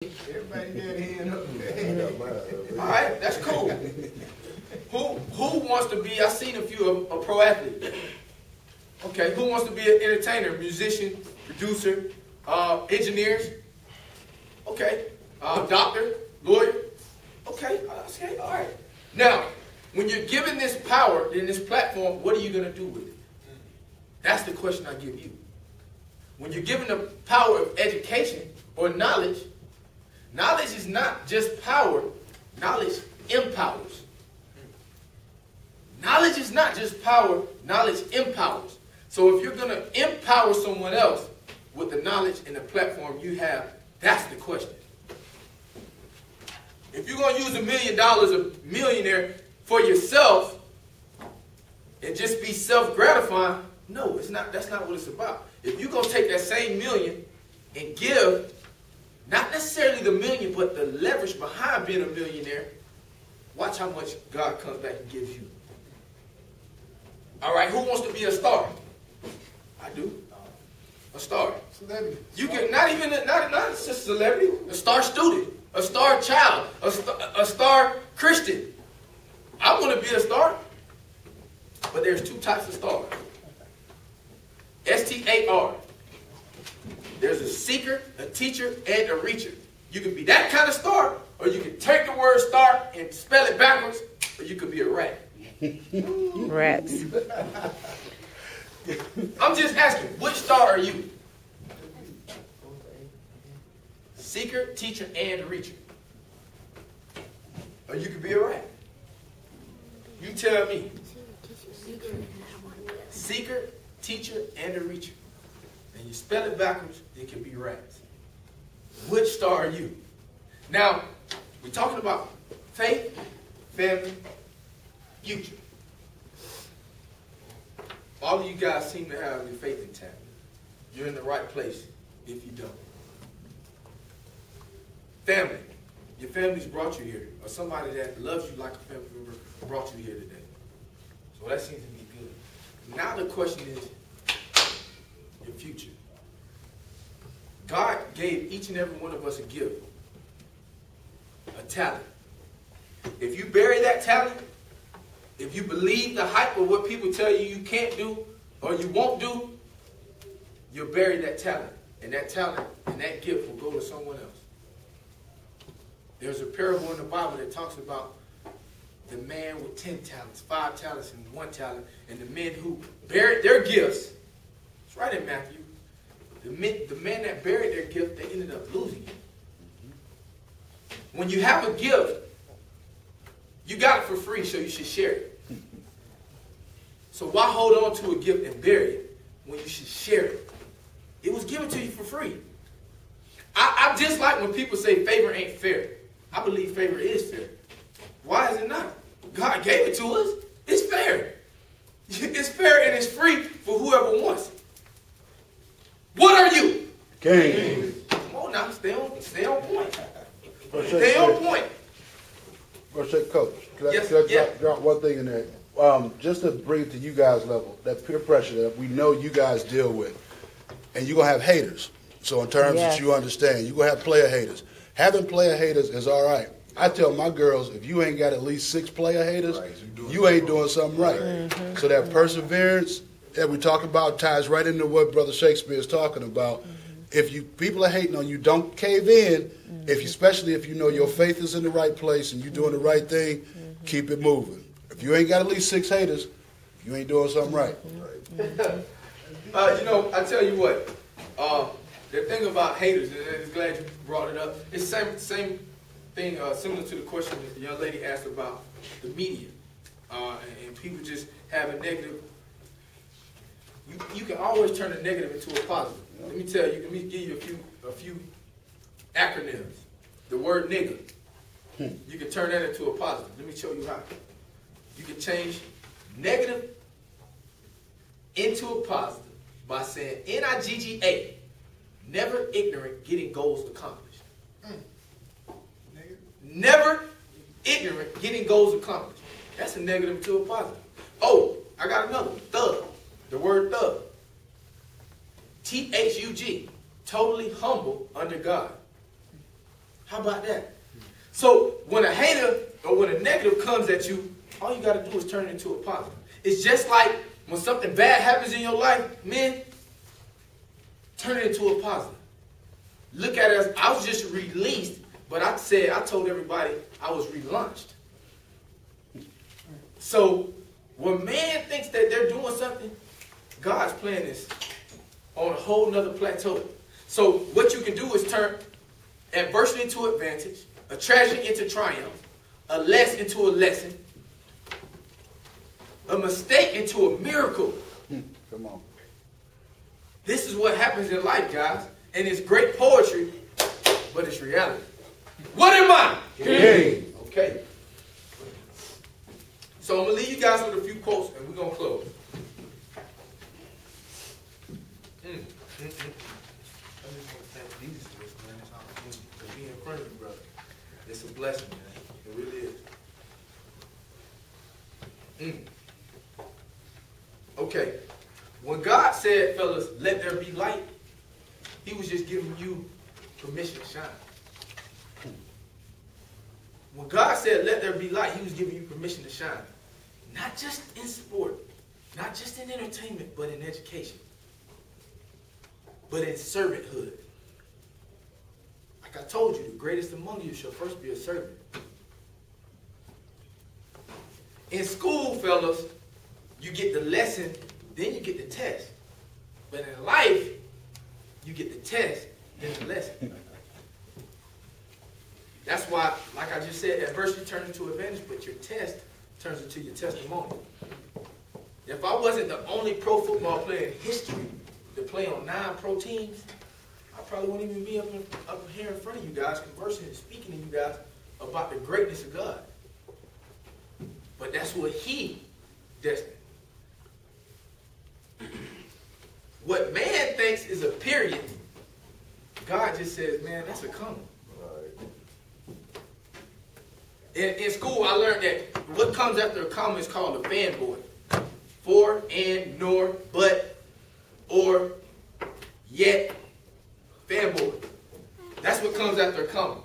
Everybody got a hand up there. All right, that's cool. Who wants to be? I've seen a few of pro athletes. Okay, who wants to be an entertainer, musician, producer, engineers? Okay, doctor, lawyer. Okay, all right. Now, when you're given this power in this platform, what are you going to do with it? That's the question I give you. When you're given the power of education or knowledge, knowledge is not just power. Knowledge empowers. Knowledge is not just power. Knowledge empowers. So if you're going to empower someone else with the knowledge and the platform you have, that's the question. If you're going to use $1 million, a millionaire, for yourself and just be self-gratifying, no, it's not. That's not what it's about. If you're going to take that same million and give, not necessarily the million, but the leverage behind being a millionaire, watch how much God comes back and gives you. All right, who wants to be a star? I do. A star. Celebrity. You can not just a celebrity, a star student, a star child, a star Christian. I want to be a star, but there's two types of stars. S-T-A-R. There's a seeker, a teacher, and a reacher. You can be that kind of star, or you can take the word star and spell it backwards, or you could be a rat. Rats. I'm just asking, which star are you? Seeker, teacher, and reacher. Or you could be a rat. You tell me. Seeker, teacher, and a reacher. And you spell it backwards, it can be rats. Which star are you? Now, we're talking about faith, family, future. All of you guys seem to have your faith intact. You're in the right place if you don't. Family. Your family's brought you here. Or somebody that loves you like a family member brought you here today. So that seems to be good. Now the question is your future. God gave each and every one of us a gift. A talent. If you bury that talent, if you believe the hype of what people tell you can't do or you won't do, you'll bury that talent. And that talent and that gift will go to someone else. There's a parable in the Bible that talks about the man with 10 talents, 5 talents, and 1 talent, and the men who buried their gifts. It's right in Matthew. The men that buried their gift, they ended up losing it. When you have a gift, you got it for free, so you should share it. So why hold on to a gift and bury it when you should share it? It was given to you for free. I dislike when people say favor ain't fair. I believe favor is fair. Why is it not? God gave it to us. It's fair. It's fair and it's free for whoever wants it. What are you? King. Come on now, stay on point. Stay on point. Coach, can I drop one thing in there? Just to bring it to you guys' level, that peer pressure that we know you guys deal with. And you're going to have haters. So in terms that you understand, you're going to have player haters. Having player haters is all right. I tell my girls, if you ain't got at least 6 player haters, you ain't doing something right. Mm-hmm. So that perseverance that we talk about ties right into what Brother Shakespeare is talking about. Mm-hmm. If people are hating on you, don't cave in. Especially if you know your faith is in the right place and you're doing the right thing, keep it moving. If you ain't got at least 6 haters, you ain't doing something right. I tell you what, the thing about haters, and I'm glad you brought it up, it's the same thing, similar to the question that the young lady asked about the media. And people just have a negative. You can always turn a negative into a positive. Let me tell you, let me give you a few acronyms. The word nigger. You can turn that into a positive. Let me show you how. You can change negative into a positive by saying N-I-G-G-A. Never ignorant, getting goals accomplished. Never ignorant, getting goals accomplished. That's a negative to a positive. Oh, I got another one. Thug. The word thug. T-H-U-G. Totally humble under God. How about that? So when a hater or when a negative comes at you, all you got to do is turn it into a positive. It's just like when something bad happens in your life, man, turn it into a positive. Look at it as I was just released, but I told everybody I was relaunched. So when man thinks that they're doing something, God's plan is on a whole nother plateau. So what you can do is turn adversity into advantage, a tragedy into triumph, a less into a lesson, a mistake into a miracle. Come on. This is what happens in life, guys. And it's great poetry, but it's reality. What am I? King. Okay. So I'm going to leave you guys with a few quotes, and we're going to close. I just want to thank Jesus for this, man. This opportunity to be in front of you, brother. It's a blessing, man. It really is. Okay. When God said, fellas, let there be light, he was just giving you permission to shine. When God said, let there be light, he was giving you permission to shine. Not just in sport, not just in entertainment, but in education. But in servanthood. Like I told you, the greatest among you shall first be a servant. In school, fellas, you get the lesson, then you get the test. But in life, you get the test, then the lesson. That's why, like I just said, adversity turns into advantage, but your test turns into your testimony. If I wasn't the only pro football player in history to play on 9 pro teams, I probably wouldn't even be up here in front of you guys conversing and speaking to you guys about the greatness of God. But that's what he destined. What man thinks is a period, God just says, man, that's a comma. In school, I learned that what comes after a comma is called a fanboy. For, and, nor, but, or, yet, fanboy. That's what comes after a comma.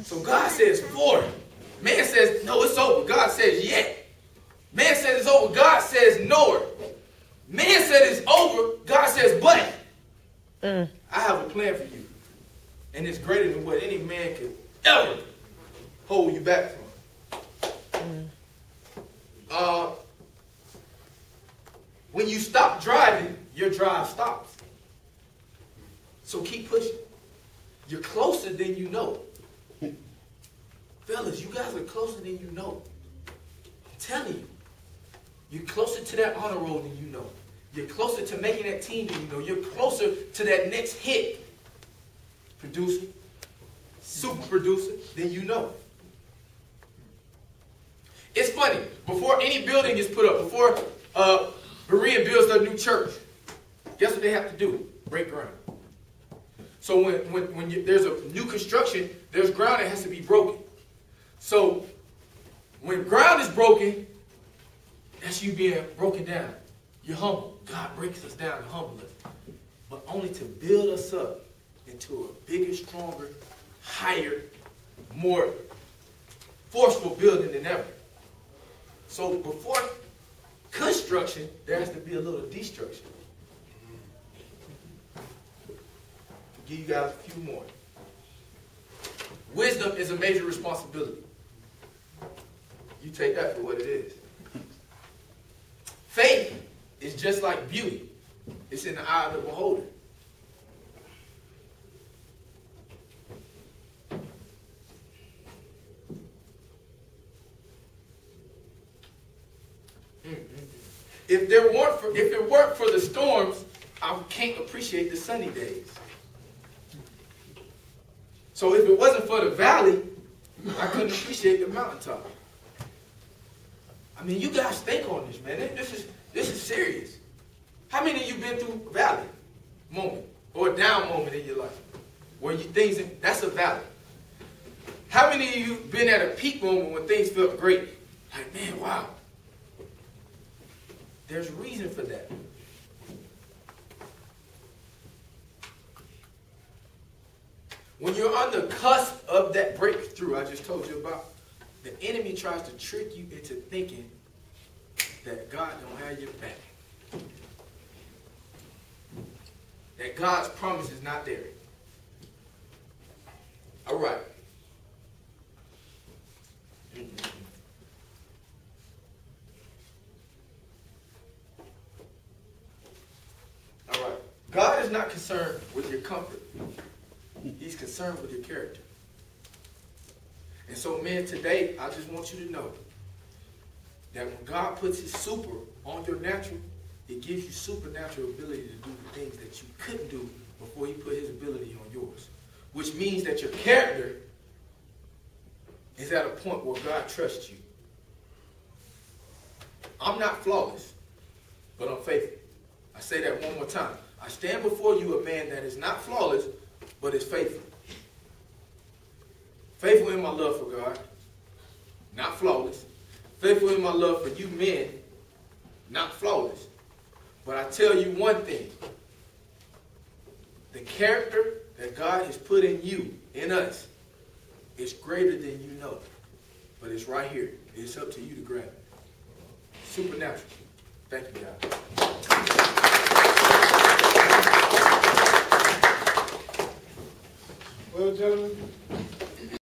So God says for. Man says, no, it's over. God says yet. Man says it's over. God says nor. Man said it's over. God says but. I have a plan for you. And it's greater than what any man could ever hold you back from. When you stop driving, your drive stops. So keep pushing. You're closer than you know. Fellas, you guys are closer than you know. I'm telling you. You're closer to that honor roll than you know. You're closer to making that team than you know. You're closer to that next hit. Producer, super producer, than you know. It's funny. Before any building is put up, before Berean builds their new church, guess what they have to do? Break ground. So when there's a new construction, there's ground that has to be broken. So when ground is broken, that's you being broken down. You're humble. God breaks us down to humble us. But only to build us up into a bigger, stronger, higher, more forceful building than ever. So before construction, there has to be a little destruction. I'll give you guys a few more. Wisdom is a major responsibility. You take that for what it is. Faith is just like beauty. It's in the eye of the beholder. If it weren't for the storms, I can't appreciate the sunny days. So if it wasn't for the valley, I couldn't appreciate the mountaintop. I mean, you guys think on this, man. This is serious. How many of you been through a valley moment or a down moment in your life where that's a valley? How many of you been at a peak moment when things felt great? Like, man, wow. There's a reason for that. When you're on the cusp of that breakthrough I just told you about, the enemy tries to trick you into thinking that God don't have your back. That God's promise is not there. All right. All right. God is not concerned with your comfort. He's concerned with your character. And so, men, today, I just want you to know that when God puts his super on your natural, it gives you supernatural ability to do the things that you couldn't do before he put his ability on yours. Which means that your character is at a point where God trusts you. I'm not flawless, but I'm faithful. I say that one more time. I stand before you a man that is not flawless, but is faithful. Faithful in my love for God, not flawless. Faithful in my love for you men, not flawless. But I tell you one thing. The character that God has put in you, in us, is greater than you know. But it's right here. It's up to you to grab it. Supernatural. Thank you, God. Well, gentlemen,